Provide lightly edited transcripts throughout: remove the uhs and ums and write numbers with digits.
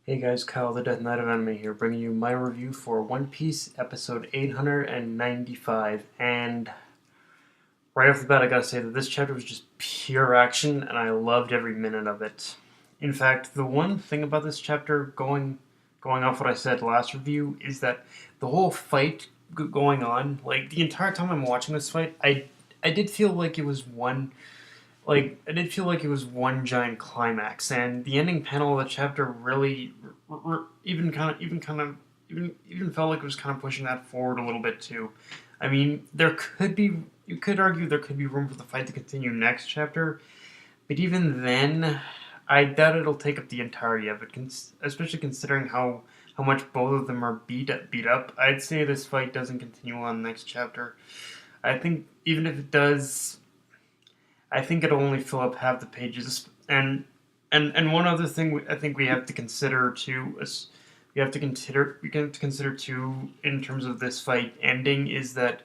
Hey guys, Kyle the Death Knight of Anime here, bringing you my review for One Piece episode 895. And right off the bat, I gotta say that this chapter was just pure action, and I loved every minute of it. In fact, the one thing about this chapter, going off what I said last review, is that the whole fight going on, like the entire time I'm watching this fight, I did feel like it was one giant climax, and the ending panel of the chapter really even felt like it was kind of pushing that forward a little bit too. I mean, you could argue there could be room for the fight to continue next chapter, but even then, I doubt it'll take up the entirety of it, especially considering how much both of them are beat up. I'd say this fight doesn't continue on next chapter. I think even if it does, I think it'll only fill up half the pages. And one other thing I think we have to consider too is we have to consider too in terms of this fight ending is that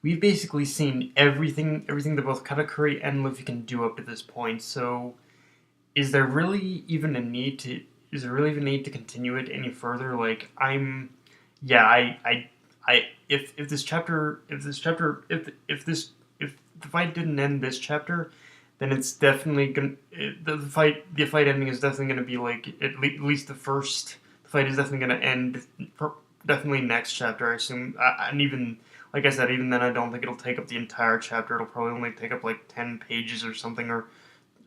we've basically seen everything that both Katakuri and Luffy can do up to this point. So is there really even a need to continue it any further? Like I'm yeah, I if this chapter if the fight didn't end this chapter, then it's definitely gonna the fight ending is definitely gonna be like least the fight is definitely gonna end definitely next chapter. I assume, and even like I said, even then I don't think it'll take up the entire chapter. It'll probably only take up like 10 pages or something, or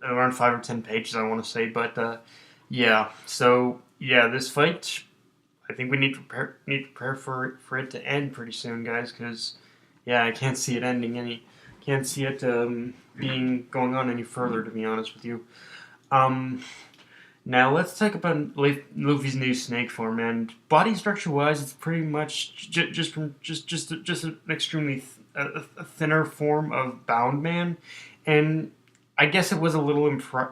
around 5 or 10 pages, I want to say. But yeah, so yeah, this fight, I think we need to prepare for it to end pretty soon, guys. Because yeah, I can't see it ending any. Can't see it being going on any further. To be honest with you. Um, Now let's talk about Luffy's new snake form. And body structure wise, it's pretty much just an extremely a thinner form of Bound Man. And I guess it was a little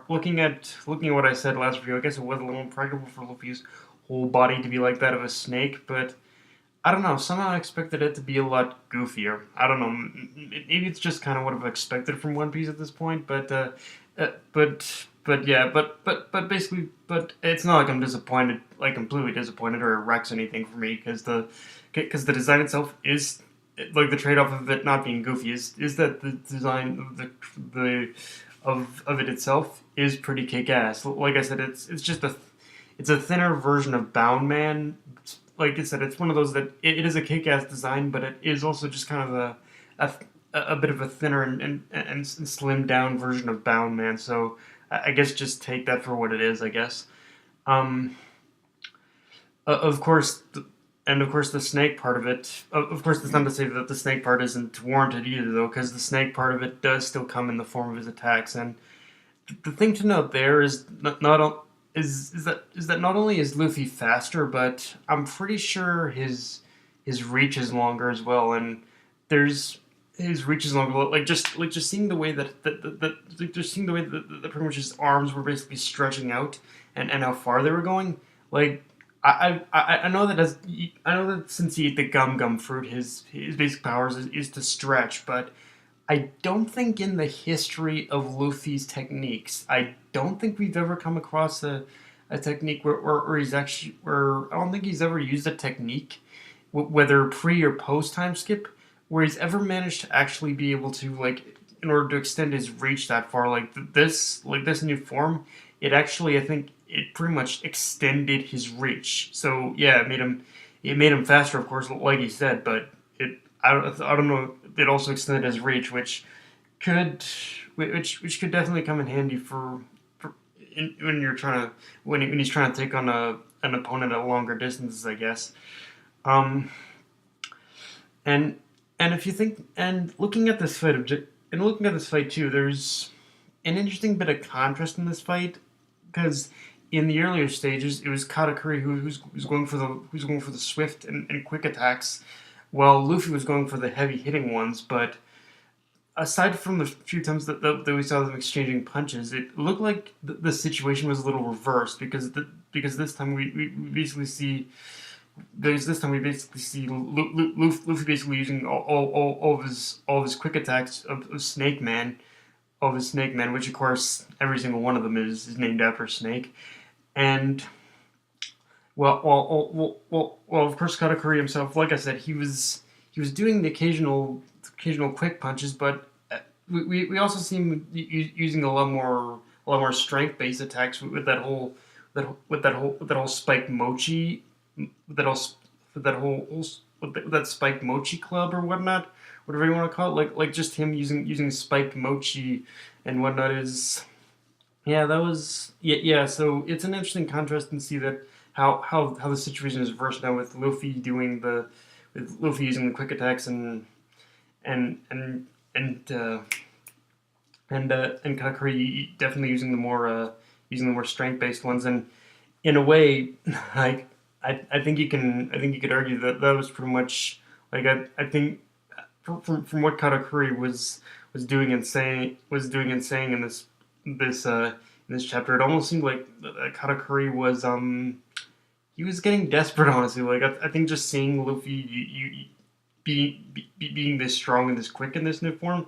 looking at what I said last review. I guess it was a little impractical for Luffy's whole body to be like that of a snake, but I don't know. Somehow I expected it to be a lot goofier. I don't know. Maybe it's just kind of what I've expected from One Piece at this point. But basically, but it's not like I'm disappointed, like completely disappointed, or it wrecks anything for me because the design itself is like the trade off of it not being goofy is that the design of of it itself is pretty kick ass. Like I said, it's a thinner version of Bound Man. Like I said, it's one of those that it is a kick-ass design, but it is also just kind of a bit of a thinner and slimmed down version of Bound Man. So I guess just take that for what it is. I guess. Um, of course, and of course the snake part of it. Of course, that's not to say that the snake part isn't warranted either, though, because the snake part of it does still come in the form of his attacks. And the thing to note there is not is that not only is Luffy faster, but I'm pretty sure his reach is longer as well. And there's his reach is longer. Like just seeing the way just seeing the way that pretty much his arms were basically stretching out, and how far they were going. Like I know that I know that since he ate the gum fruit, his basic powers is to stretch, but I don't think in the history of Luffy's techniques, I don't think we've ever come across a technique where he's actually where I don't think he's ever used a technique, whether pre or post time skip, where he's ever managed to actually be able to like in order to extend his reach that far. Like this new form, it actually I think it pretty much extended his reach. So yeah, it made him faster, of course, like he said, but I don't know. It also extended his reach, could which could definitely come in handy when you're trying to when he's trying to take on an opponent at longer distances, I guess. Um, and if you think and looking at this fight too, there's an interesting bit of contrast in this fight because in the earlier stages it was Katakuri who's going for the swift and quick attacks, while Luffy was going for the heavy hitting ones. But aside from the few times that we saw them exchanging punches, it looked like the situation was a little reversed because this time we basically see Luffy basically using all of his quick attacks of Snake Man, which of course every single one of them is named after Snake, and Of course, Katakuri himself, like I said, he was doing the occasional quick punches, but we also see him using a lot more strength based attacks with that whole with that whole spiked mochi with that whole with that whole with that spiked mochi club or whatnot, whatever you want to call it, like just him using spiked mochi and whatnot is yeah, that was yeah. So it's an interesting contrast and see that how the situation is reversed now with Luffy doing the with Luffy using the quick attacks and and and uh, and Katakuri definitely using the more strength based ones. And in a way, like I think you could argue that that was pretty much like I think from what Katakuri was doing and saying in this in this chapter, it almost seemed like Katakuri was he was getting desperate. Honestly, like I think just seeing Luffy being this strong and this quick in this new form,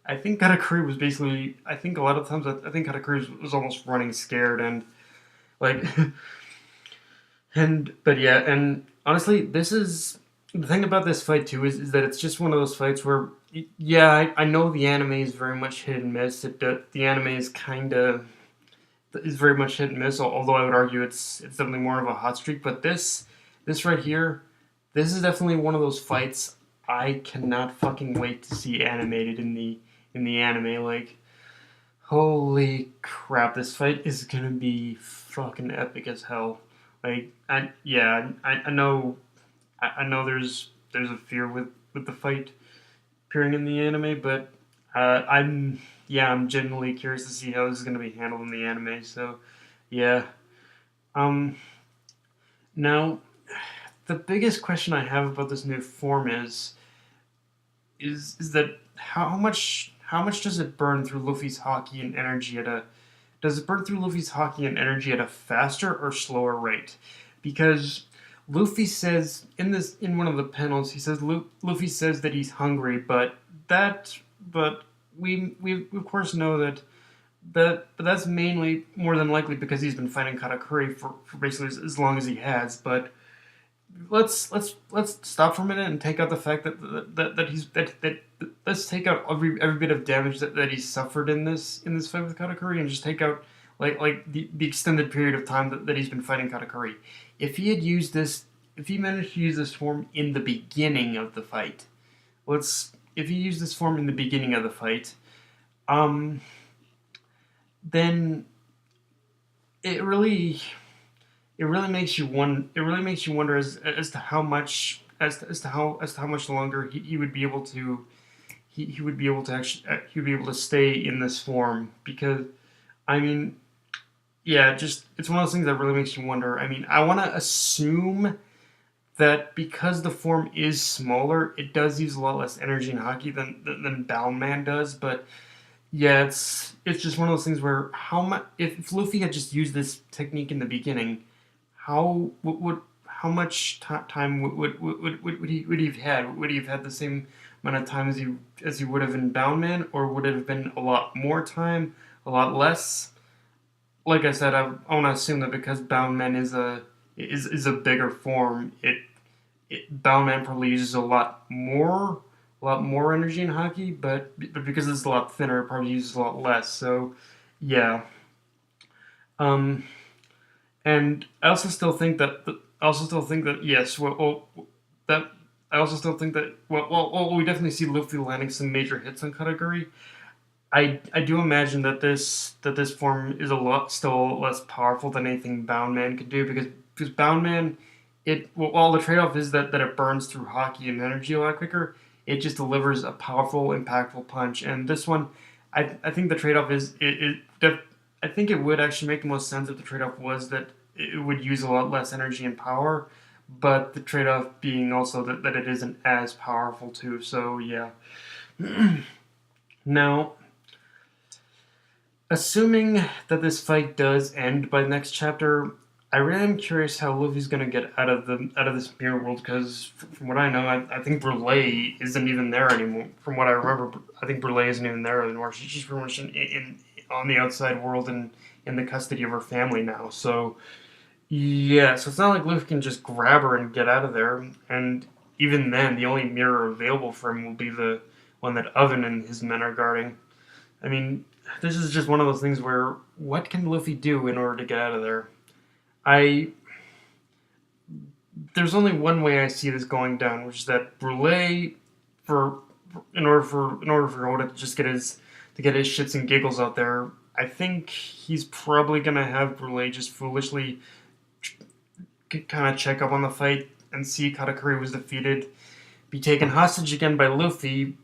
I think Katakuri was basically. I think a lot of times I think Katakuri was almost running scared and like and but yeah, and honestly, this is the thing about this fight too is that it's just one of those fights where yeah, I know the anime is very much hit and miss. The anime is kind of is very much hit and miss. Although I would argue it's definitely more of a hot streak. But this right here, this is definitely one of those fights I cannot fucking wait to see animated in the anime. Like holy crap, this fight is gonna be fucking epic as hell. Like I yeah I know I know there's a fear with the fight appearing in the anime, but I'm yeah I'm genuinely curious to see how this is gonna be handled in the anime. So yeah. Um. Now the biggest question I have about this new form is that how much does it burn through Luffy's hockey and energy at a does it burn through Luffy's hockey and energy at a faster or slower rate? Because Luffy says in one of the panels he says Luffy says that he's hungry, that but we of course know but that's mainly more than likely because he's been fighting Katakuri for basically as long as he has. But let's stop for a minute and take out the fact that he's that let's take out every bit of damage that he's suffered in this fight with Katakuri and just take out the extended period of time that he's been fighting Katakuri. If he had used this if he managed to use this form in the beginning of the fight, let's if he used this form in the beginning of the fight, um then it really it really makes you wonder as to how much as to how much longer he would be able to he would be able to actually he would be able to stay in this form because I mean yeah just it's one of those things that really makes you wonder. I mean I want to assume that because the form is smaller it does use a lot less energy in hockey than Bound Man does, but yeah it's just one of those things where how much if Luffy had just used this technique in the beginning how would how much time would he have had? Would he have had the same amount of time as he would have in Boundman, or would it have been a lot more time, a lot less? Like I said, I want to assume that because Boundman is a bigger form, Boundman probably uses a lot more energy in hockey, but because it's a lot thinner, it probably uses a lot less. So yeah. Um, and I also still think that yes, that I also still think that we definitely see Luffy landing some major hits on Katakuri. I do imagine that this form is a lot still less powerful than anything Bound Man could do because Bound Man while the trade off is that it burns through hockey and energy a lot quicker, it just delivers a powerful, impactful punch. And this one, I think the trade off is I think it would actually make the most sense if the trade off was that it would use a lot less energy and power, but the trade off being also that it isn't as powerful too. So yeah. Now, assuming that this fight does end by the next chapter, I really am curious how Luffy's gonna get out of this mirror world because from what I know, I think Brule isn't even there anymore. From what I remember, I think Brule isn't even there anymore. She's pretty much in on the outside world and in the custody of her family now. So Yeah, so it's not like Luffy can just grab her and get out of there. And even then, the only mirror available for him will be the one that Oven and his men are guarding. I mean, this is just one of those things where what can Luffy do in order to get out of there? I There's only one way I see this going down, which is that Brule, for in order for Oda to just get his shits and giggles out there, I think he's probably gonna have Brule just foolishly kind of check up on the fight and see Katakuri was defeated, be taken hostage again by Luffy,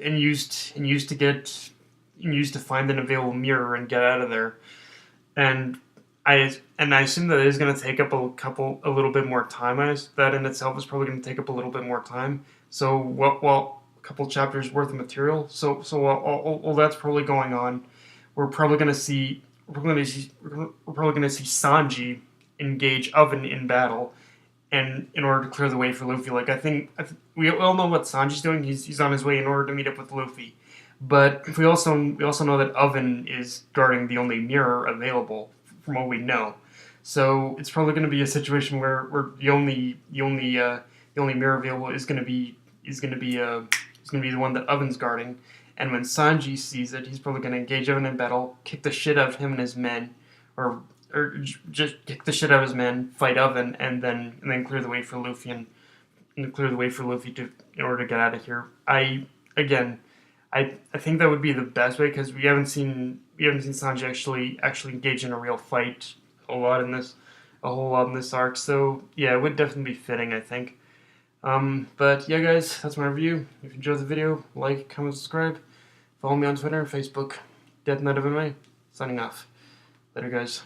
and used to find an available mirror and get out of there. And I assume that it is going to take up a little bit more time. That in itself is probably going to take up a little bit more time. So a couple chapters worth of material. So while that's probably going on, we're probably going to see Sanji engage Oven in battle, and in order to clear the way for Luffy. Like we all know what Sanji's doing. He's on his way in order to meet up with Luffy. But we also know that Oven is guarding the only mirror available from what we know. So it's probably going to be a situation where the only mirror available is going to be the one that Oven's guarding. And when Sanji sees it, he's probably going to engage Oven in battle, kick the shit out of him and his men, or just kick the shit out of his men, fight Oven, and then clear the way for Luffy and clear the way for Luffy to in order to get out of here. Again, I think that would be the best way because we haven't seen Sanji actually engage in a real fight a whole lot in this arc. So yeah, it would definitely be fitting, I think. But yeah, guys, that's my review. If you enjoyed the video, like, comment, subscribe. Follow me on Twitter and Facebook. Death Knight of MMA. Signing off. Later, guys.